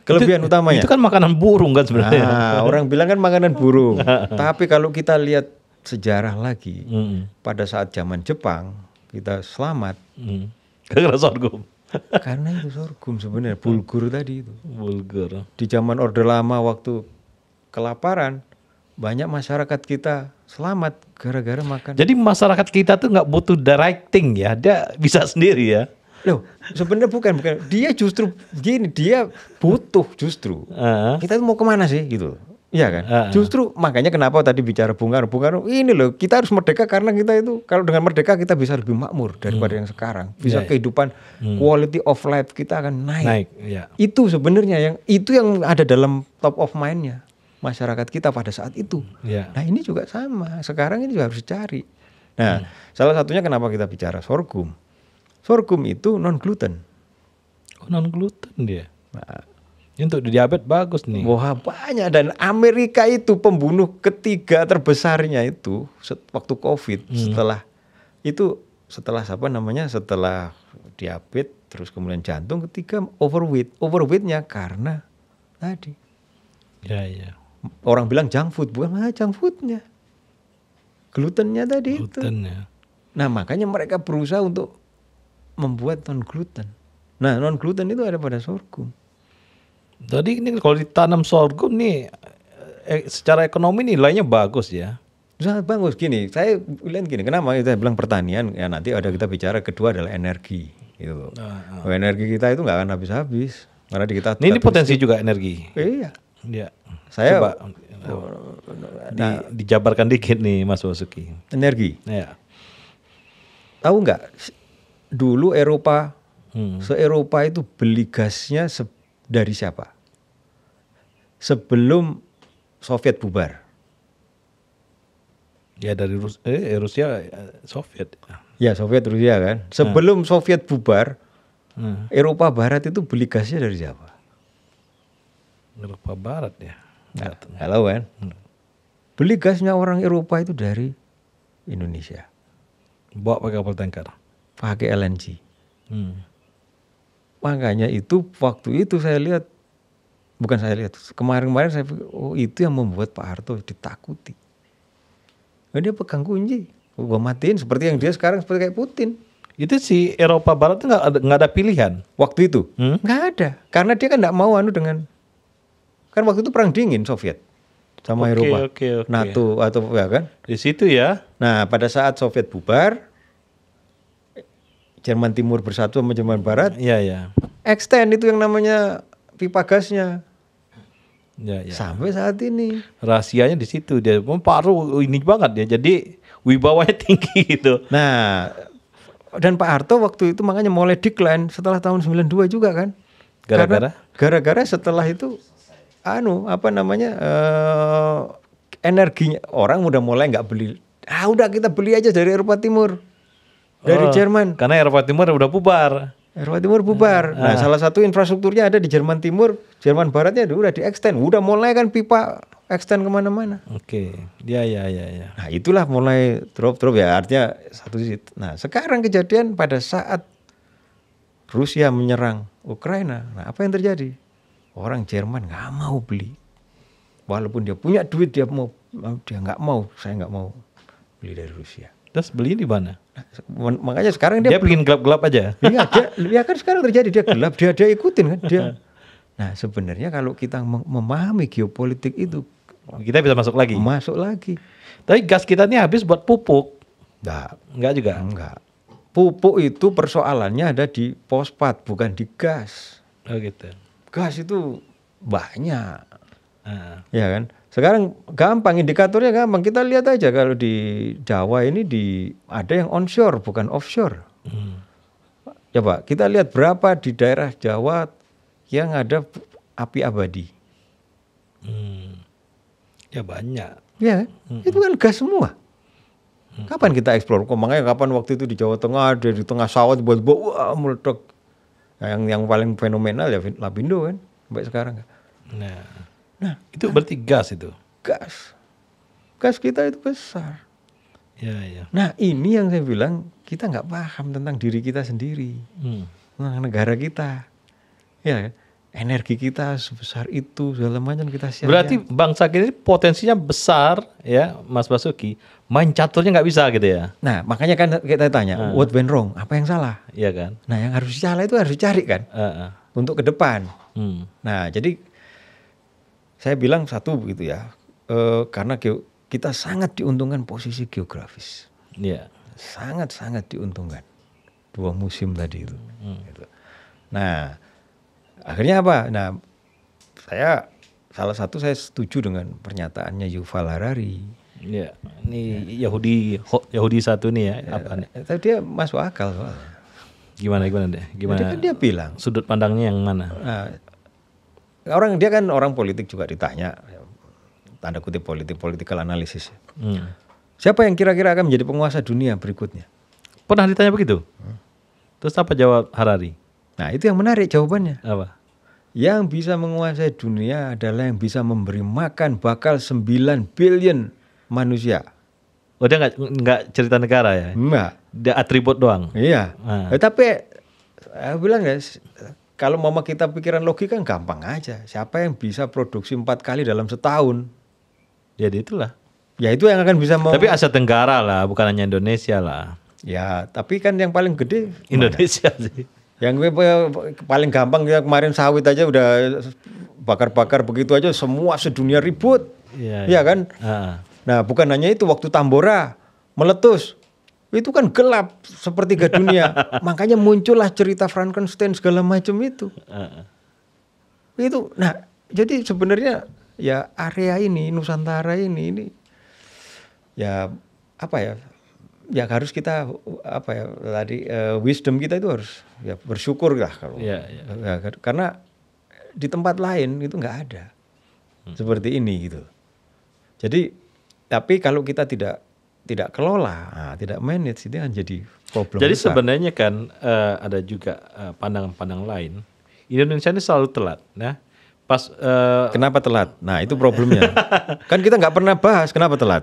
Kelebihan utamanya. Itu kan makanan burung kan sebenarnya. Nah, orang bilang kan makanan burung. Tapi kalau kita lihat sejarah lagi, pada saat zaman Jepang kita selamat Gara-gara sorghum. karena itu sorghum sebenarnya, bulgur tadi itu. Bulgur. Di zaman Orde Lama waktu kelaparan, banyak masyarakat kita selamat gara-gara makan. Jadi masyarakat kita tuh nggak butuh directing ya, dia bisa sendiri ya. Loh, sebenarnya bukan. Dia justru gini, dia butuh justru. Kita tuh mau kemana sih gitu. Iya kan? Justru makanya kenapa tadi bicara Bung Karno, ini loh, kita harus merdeka karena kita itu kalau dengan merdeka kita bisa lebih makmur daripada yang sekarang. Bisa kehidupan quality of life kita akan naik. Ya. Itu sebenarnya yang ada dalam top of mind-nya masyarakat kita pada saat itu. Ya. Nah, ini juga sama. Sekarang ini juga harus dicari. Nah, salah satunya kenapa kita bicara sorghum. Sorghum itu non gluten. Oh, non gluten dia. Nah, untuk diabetes bagus nih. Wah, banyak, dan Amerika itu pembunuh ketiga terbesarnya itu waktu Covid, setelah diabetes, terus kemudian jantung, ketiga overweightnya karena tadi. Ya. Orang bilang junk food, bukan junk foodnya, glutennya tadi Glutennya. itu. Nah, makanya mereka berusaha untuk membuat non gluten. Nah, non gluten itu ada pada sorghum. Jadi ini kalau ditanam sorghum nih secara ekonomi nilainya bagus ya. Sangat bagus gini. Saya bilang gini, kenapa kita bilang pertanian? Ya nanti ada kita bicara kedua adalah energi. Gitu. Energi kita itu nggak akan habis-habis karena kita. Ini potensi juga energi. Iya. Ya. Saya Coba dijabarkan dikit nih Mas Basuki. Energi. Ya. Tahu nggak? Dulu Eropa, se-Eropa itu beli gasnya dari siapa? Sebelum Soviet bubar. Ya dari Rusia, Soviet. Ya Soviet Rusia kan. Sebelum Soviet bubar, Eropa Barat itu beli gasnya dari siapa? Eropa Barat ya. Nggak tahu kan? Beli gasnya orang Eropa itu dari Indonesia. Bawa pakai kapal tanker. Pakai LNG. Makanya itu waktu itu saya lihat, bukan saya lihat, kemarin-kemarin saya pikir, oh itu yang membuat Pak Harto ditakuti. Nah, dia pegang kunci, gua matiin seperti yang dia sekarang seperti kayak Putin. Itu si Eropa Barat itu nggak ada pilihan. Waktu itu nggak ada, karena dia kan nggak mau dengan, kan waktu itu perang dingin Soviet sama Eropa, NATO atau ya kan? Di situ ya. Nah pada saat Soviet bubar, Jerman Timur bersatu sama Jerman Barat, ya. extend itu yang namanya pipa gasnya. Ya. Sampai saat ini. Rahasianya di situ dia paruh ini banget ya. Jadi wibawanya tinggi gitu. Nah, dan Pak Harto waktu itu makanya mulai decline setelah tahun 92 juga kan. Gara-gara setelah itu energinya orang udah mulai nggak beli. Udah kita beli aja dari Eropa Timur. Dari Jerman. Karena Eropa Timur udah bubar. Eropa Timur bubar. Nah, salah satu infrastrukturnya ada di Jerman Timur, Jerman Baratnya udah di extend, udah mulai kan pipa extend kemana-mana. Oke, ya. Nah, itulah mulai drop ya, artinya satu sisi. Nah, sekarang kejadian pada saat Rusia menyerang Ukraina, nah apa yang terjadi? Orang Jerman nggak mau beli, walaupun dia punya duit dia nggak mau, saya nggak mau beli dari Rusia. Terus beli di mana? Makanya sekarang dia bikin gelap-gelap aja. Iya, dia kan sekarang terjadi dia gelap, dia ikutin kan dia. Nah, sebenarnya kalau kita memahami geopolitik itu, kita bisa masuk lagi. Tapi gas kita ini habis buat pupuk. Enggak juga. Enggak. Pupuk itu persoalannya ada di fosfat, bukan di gas. Oh gitu. Gas itu banyak. Ya kan? Sekarang gampang, indikatornya gampang. Kita lihat aja kalau di Jawa ini ada yang onshore bukan offshore. Coba kita lihat berapa di daerah Jawa yang ada api abadi. Ya banyak. Ya, itu kan gas semua. Kapan kita eksplor? Makanya kapan waktu itu di Jawa Tengah ada di tengah sawah tiba-tiba wah meledak. Nah, yang paling fenomenal ya Lapindo kan sampai sekarang. Nah, itu berarti gas itu. Gas kita itu besar. Ya. Nah, ini yang saya bilang kita nggak paham tentang diri kita sendiri, tentang negara kita. Ya, energi kita sebesar itu segala macam kita sia-sia. Berarti bangsa kita ini potensinya besar ya, Mas Basuki. Main caturnya nggak bisa gitu ya. Nah, makanya kan kita tanya, what went wrong? Apa yang salah? Iya kan. Nah, yang harus salah itu harus dicari kan, untuk ke depan. Nah, jadi saya bilang satu begitu ya, karena kita sangat diuntungkan posisi geografis. Iya. Sangat-sangat diuntungkan. 2 musim tadi itu. Gitu. Nah, akhirnya apa? Nah, salah satu saya setuju dengan pernyataannya Yuval Harari. Iya. Ini Yahudi satu nih ya. Apa nih? Tapi dia masuk akal soalnya. Gimana deh? Gimana? Jadi kan dia bilang. Sudut pandangnya yang mana? Nah, dia kan orang politik juga ditanya, tanda kutip political analysis. Siapa yang kira-kira akan menjadi penguasa dunia berikutnya? Pernah ditanya begitu? Terus apa jawab Harari? Nah, itu yang menarik jawabannya. Apa? Yang bisa menguasai dunia adalah yang bisa memberi makan bakal 9 billion manusia. Oh, dia nggak cerita negara ya? Enggak. Dia atribut doang? Iya. Tapi saya bilang ya, kalau mama kita pikiran logika kan gampang aja. Siapa yang bisa produksi 4 kali dalam setahun? Jadi itulah. Ya itu yang akan bisa Tapi Asia Tenggara lah, bukan hanya Indonesia lah. Ya, tapi kan yang paling gede Indonesia sih. yang paling gampang ya kemarin sawit aja udah bakar-bakar begitu aja semua sedunia ribut. Iya, Iya kan? Nah, bukan hanya itu waktu Tambora meletus. Itu kan gelap sepertiga dunia. Makanya muncullah cerita Frankenstein segala macam itu. Itu. Nah, jadi sebenarnya ya area ini Nusantara ini ya apa ya? Ya harus kita apa ya tadi wisdom kita itu harus ya bersyukur lah kalau ya, karena di tempat lain itu nggak ada seperti ini gitu. Jadi tapi kalau kita tidak kelola, tidak manage itu kan jadi problem. Jadi besar. sebenarnya kan ada juga pandangan-pandangan lain. Indonesia ini selalu telat, nah. Pas kenapa telat? Nah itu problemnya. Kan kita nggak pernah bahas kenapa telat.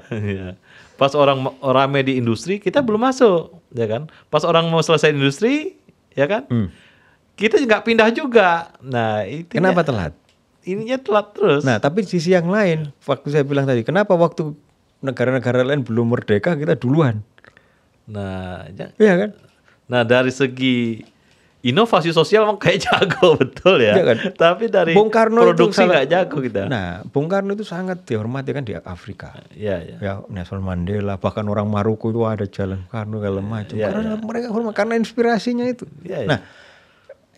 Pas orang rame di industri kita belum masuk, ya kan? Pas orang mau selesai industri, ya kan? Kita nggak pindah juga. Nah, kenapa telat? Ininya telat terus. Nah, tapi sisi yang lain, waktu saya bilang tadi, kenapa waktu negara-negara lain belum merdeka kita duluan? Nah, iya kan? Nah, dari segi inovasi sosial emang kayak jago betul ya. Iya kan? Tapi dari Bung Karno produksi nggak jago kita. Nah, Bung Karno itu sangat dihormati kan di Afrika. Iya. Ya, Nelson Mandela, bahkan orang Maroko itu ada jalan Karno segala macam. Karena mereka hormat karena inspirasinya itu. Nah,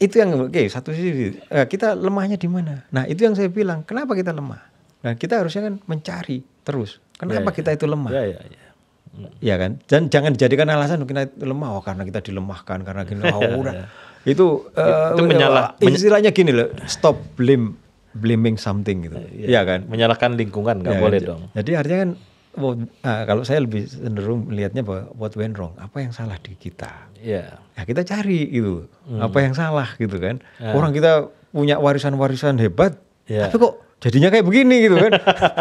itu yang satu sisi kita lemahnya di mana? Nah, itu yang saya bilang, kenapa kita lemah? Nah, kita harusnya kan mencari terus. Kenapa kita itu lemah? Ya kan? Dan jangan dijadikan alasan kita itu lemah karena kita dilemahkan karena gini. Udah. Itu istilahnya gini loh, stop blaming something gitu. Iya kan? Menyalahkan lingkungan nggak boleh dong. Jadi artinya kan kalau saya lebih cenderung melihatnya bahwa what went wrong, apa yang salah di kita. Iya. Ya kita cari gitu. Apa yang salah gitu kan. Orang kita punya warisan-warisan hebat, tapi kok jadinya kayak begini gitu kan.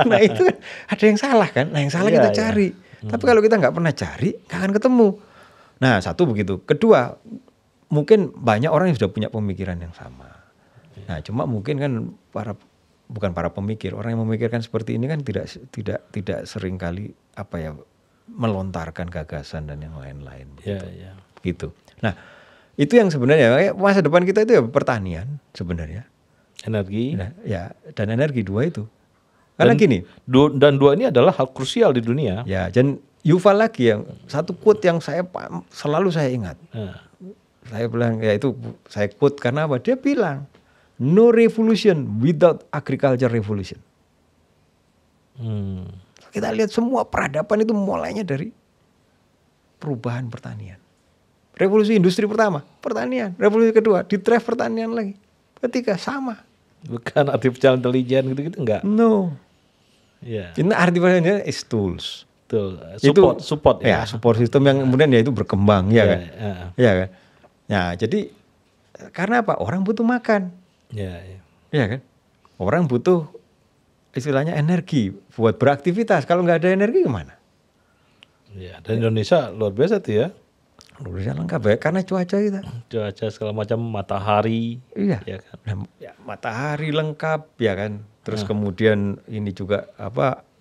Nah itu kan ada yang salah kan. Nah yang salah kita cari. Tapi kalau kita nggak pernah cari, nggak akan ketemu. Nah satu begitu. Kedua, mungkin banyak orang yang sudah punya pemikiran yang sama. Nah cuma mungkin kan bukan para pemikir, orang yang memikirkan seperti ini kan tidak sering kali melontarkan gagasan dan yang lain-lain. Gitu. Nah itu yang sebenarnya masa depan kita itu ya pertanian sebenarnya. Energi. Nah, ya dan energi dua itu. Karena gini. Dan dua ini adalah hal krusial di dunia. Ya dan Yuval lagi yang satu quote yang selalu saya ingat. Saya bilang ya itu saya quote karena apa? Dia bilang no revolution without agriculture revolution. Kita lihat semua peradaban itu mulainya dari perubahan pertanian. Revolusi industri pertama, pertanian. Revolusi kedua, di drive pertanian lagi. Ketiga, sama. Bukan artificial intelligence gitu-gitu enggak? No. Ini artificial intelligence is tools. Support ya. Support system yang kemudian ya itu berkembang ya kan. Iya kan. Nah, jadi karena apa? Orang butuh makan. Iya kan? Orang butuh istilahnya energi buat beraktivitas. Kalau nggak ada energi kemana? Ya, dan Indonesia luar biasa tuh ya. Indonesia lengkap ya karena cuaca kita. Cuaca segala macam, matahari. Iya. Ya kan? Nah, matahari lengkap ya kan. Terus kemudian ini juga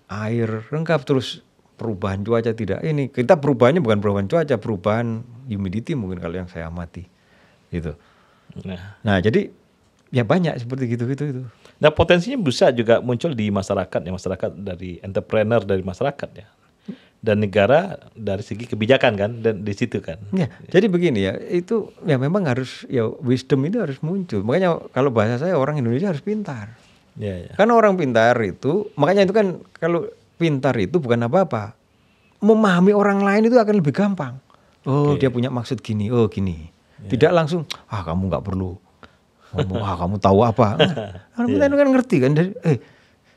air lengkap, terus perubahan cuaca tidak. Ini kita perubahannya bukan perubahan cuaca, perubahan humidity mungkin kalau yang saya amati. Gitu. Nah, jadi ya banyak seperti gitu-gitu itu. Nah, potensinya bisa juga muncul di masyarakat ya, masyarakat dari entrepreneur dari masyarakat ya. Dan negara dari segi kebijakan kan, dan di situ kan. Ya, jadi begini ya, itu ya memang harus ya wisdom itu harus muncul. Makanya kalau bahasa saya orang Indonesia harus pintar. Karena orang pintar itu, makanya itu kan kalau pintar itu bukan apa-apa. Memahami orang lain itu akan lebih gampang. Dia punya maksud gini, gini. Tidak langsung, kamu nggak perlu ngomong, kamu tahu apa. Orang kan ngerti kan,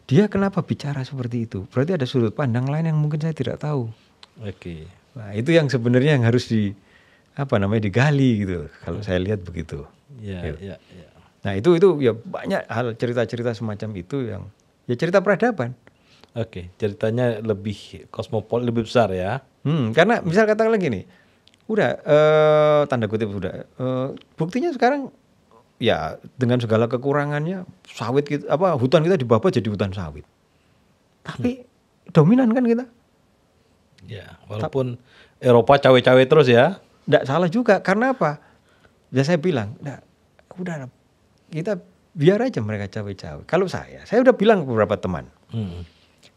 dia kenapa bicara seperti itu? Berarti ada sudut pandang lain yang mungkin saya tidak tahu. Nah, itu yang sebenarnya yang harus digali gitu. Kalau saya lihat begitu. Nah, itu ya banyak hal cerita-cerita semacam itu yang ya cerita peradaban. Ceritanya lebih kosmopolit, lebih besar ya. Karena misal katakanlah gini, udah tanda kutip udah buktinya sekarang ya dengan segala kekurangannya sawit kita, hutan kita dibabat jadi hutan sawit. Tapi dominan kan kita. Ya, walaupun Eropa cawe-cawe terus ya. Nggak salah juga, karena apa? Ya saya bilang, udah kita biar aja mereka cawe-cawe. Kalau saya udah bilang ke beberapa teman,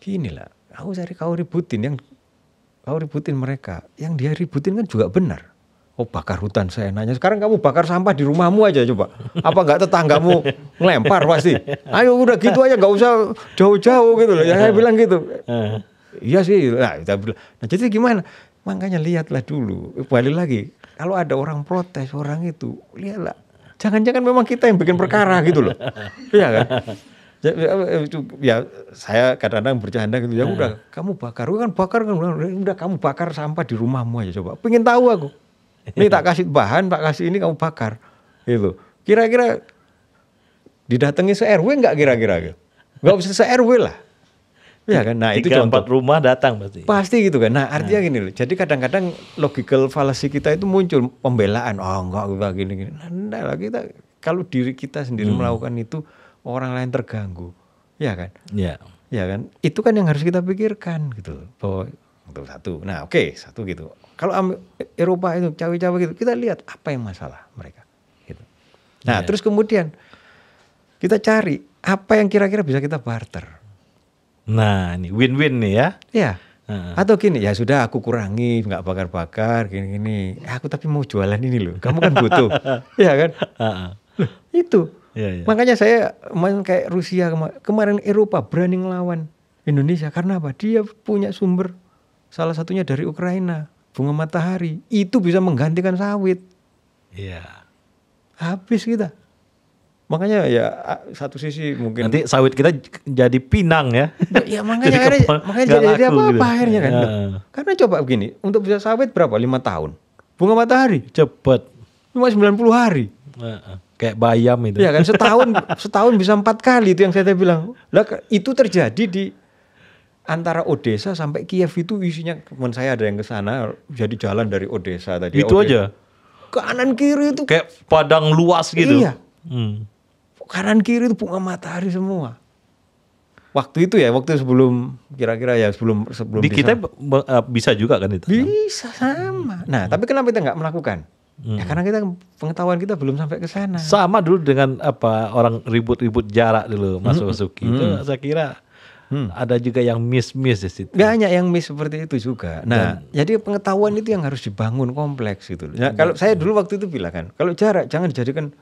gini lah, kau ributin mereka, yang dia ributin kan juga benar. Oh bakar hutan seenaknya. Sekarang kamu bakar sampah di rumahmu aja coba. Apa nggak tetanggamu ngelempar pasti. Ayo udah gitu aja, nggak usah jauh-jauh gitu loh. Ya saya bilang gitu. Iya sih. Nah, jadi gimana? Makanya lihatlah dulu. Balik lagi. Kalau ada orang protes orang itu, lihatlah. Jangan-jangan memang kita yang bikin perkara gitu loh. Iya kan? Ya saya kadang-kadang bercanda gitu. Ya udah kamu bakar. Udah kamu bakar sampah di rumahmu aja coba. Pengen tahu aku. Ini tak kasih bahan, tak kasih ini kamu bakar. Gitu. Kira-kira didatangi se-RW enggak kira-kira? Enggak usah se-RW lah. Ya kan? Nah, itu 3-4 contoh. rumah datang pasti. Pasti gitu kan. Nah, artinya gini loh. Jadi kadang-kadang logical fallacy kita itu muncul pembelaan. Oh, enggak gini-gini. Nah, enggak lah, kita kalau diri kita sendiri melakukan itu, orang lain terganggu. Ya kan? Iya. Ya kan? Itu kan yang harus kita pikirkan gitu. Bahwa itu satu. Nah, oke, satu gitu. Kalau Eropa itu cawe-cawe gitu, kita lihat apa yang masalah mereka gitu. Nah, terus kemudian kita cari apa yang kira-kira bisa kita barter. Nah, ini win-win nih ya. Ya. Atau gini, ya sudah aku kurangi, nggak bakar-bakar gini-gini. Aku tapi mau jualan ini loh. Kamu kan butuh. Iya kan? Loh, itu. Ya. Makanya saya kayak Rusia kemarin Eropa berani ngelawan Indonesia karena apa? Dia punya sumber salah satunya dari Ukraina, bunga matahari. Itu bisa menggantikan sawit. Iya. Habis kita. Makanya ya satu sisi mungkin Nanti sawit kita jadi pinang ya. Ya makanya jadi apa gitu. akhirnya kan. Karena coba begini, untuk bisa sawit berapa? 5 tahun. Bunga matahari Cepet. cuma 90 hari. Kayak bayam itu. Iya kan, setahun bisa 4 kali itu yang saya bilang. Lah itu terjadi di antara Odessa sampai Kiev itu isinya, teman saya ada yang ke sana, jadi jalan dari Odessa tadi. Itu aja. Kanan kiri itu Kayak padang luas gitu. Iya. Kanan kiri itu bunga matahari semua. Waktu itu ya, waktu sebelum kira-kira ya sebelum di kita bisa juga kan itu. Bisa sama. Nah, tapi kenapa kita nggak melakukan? Ya karena kita pengetahuan kita belum sampai ke sana. Sama dulu dengan apa orang ribut-ribut jarak dulu masuk itu saya kira ada juga yang miss di situ. Gak hanya yang miss seperti itu juga. Nah, jadi pengetahuan itu yang harus dibangun kompleks gitu. Nah, kalau saya dulu waktu itu bilang kan, kalau jarak jangan dijadikan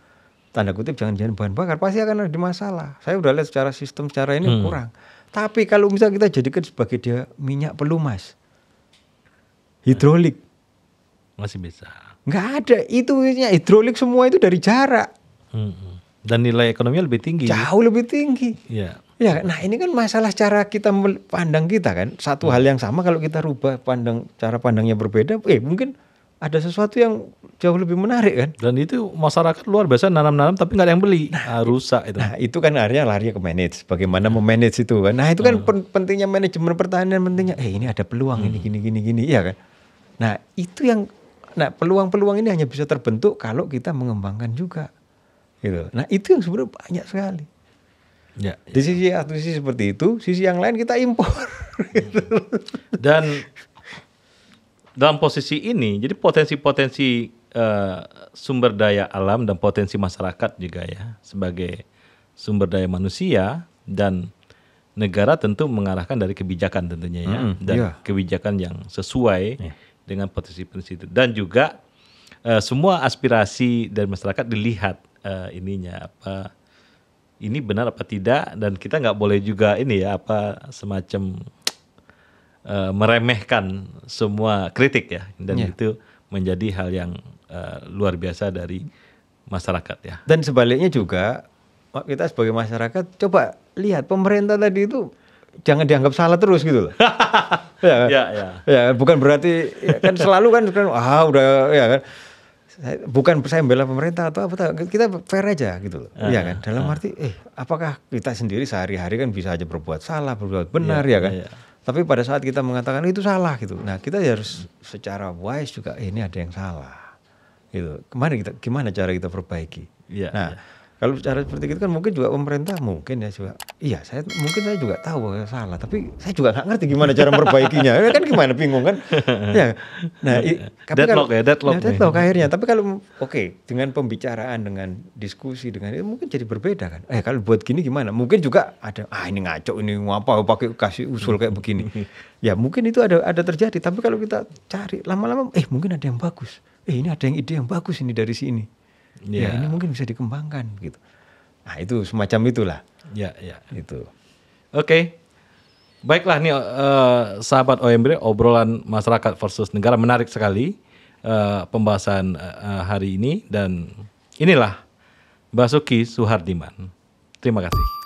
tanda kutip jangan bahan bakar, pasti akan ada masalah. Saya udah lihat secara sistem secara ini kurang. Tapi kalau misalnya kita jadikan sebagai dia minyak pelumas, hidrolik, masih bisa. Nggak ada, itu hidrolik semua itu dari jarak. Dan nilai ekonominya lebih tinggi. Jauh lebih tinggi. Iya. Ya, nah ini kan masalah cara kita pandang kita kan. Satu hal yang sama kalau kita rubah cara pandangnya berbeda, mungkin ada sesuatu yang jauh lebih menarik kan. Dan itu masyarakat luar biasa nanam-nanam tapi nggak ada yang beli. Rusak itu. Nah itu kan akhirnya lari ke manage. Bagaimana memanage itu kan. Nah itu kan pentingnya manajemen pertanian, pentingnya ini ada peluang ini gini. Iya kan. Nah itu yang, peluang-peluang ini hanya bisa terbentuk kalau kita mengembangkan juga. Gitu. Nah itu yang sebenarnya banyak sekali. Ya. Di satu sisi seperti itu, sisi yang lain kita impor. Dan dalam posisi ini, jadi potensi-potensi sumber daya alam dan potensi masyarakat juga ya sebagai sumber daya manusia, dan negara tentu mengarahkan dari kebijakan tentunya ya, dan kebijakan yang sesuai dengan potensi-potensi itu, dan juga semua aspirasi dari masyarakat dilihat ini benar apa tidak, dan kita nggak boleh juga semacam meremehkan semua kritik ya, dan itu menjadi hal yang luar biasa dari masyarakat ya. Dan sebaliknya juga kita sebagai masyarakat coba lihat pemerintah tadi itu jangan dianggap salah terus gitu loh. Ya, bukan berarti kan selalu kan udah ya kan. Bukan saya membela pemerintah atau apa, kita fair aja gitu loh. Iya kan? Dalam arti apakah kita sendiri sehari-hari kan bisa aja berbuat salah, berbuat benar ya kan? Tapi pada saat kita mengatakan itu salah gitu. Nah, kita harus secara wise juga ini ada yang salah. Gitu. Gimana cara kita perbaiki? Nah, Kalau cara seperti itu kan mungkin juga pemerintah mungkin ya juga. Iya, saya juga tahu bahwa salah, tapi saya juga nggak ngerti gimana cara memperbaikinya. Kan gimana bingung kan? Ya. Nah, tapi Deadlock ya, deadlock. deadlock akhirnya. Tapi kalau dengan pembicaraan, dengan diskusi, dengan itu mungkin jadi berbeda kan. Kalau buat gini gimana? Mungkin juga ada ini ngaco, ini ngapa pakai kasih usul kayak begini. Ya mungkin itu ada terjadi. Tapi kalau kita cari lama-lama, mungkin ada yang bagus. Ini ada yang ide yang bagus ini dari sini. Ya ini mungkin bisa dikembangkan gitu. Nah itu semacam itulah. Ya. Itu. Oke. Baiklah nih sahabat OMB, obrolan masyarakat versus negara menarik sekali pembahasan hari ini, dan inilah Basuki Suhardiman. Terima kasih.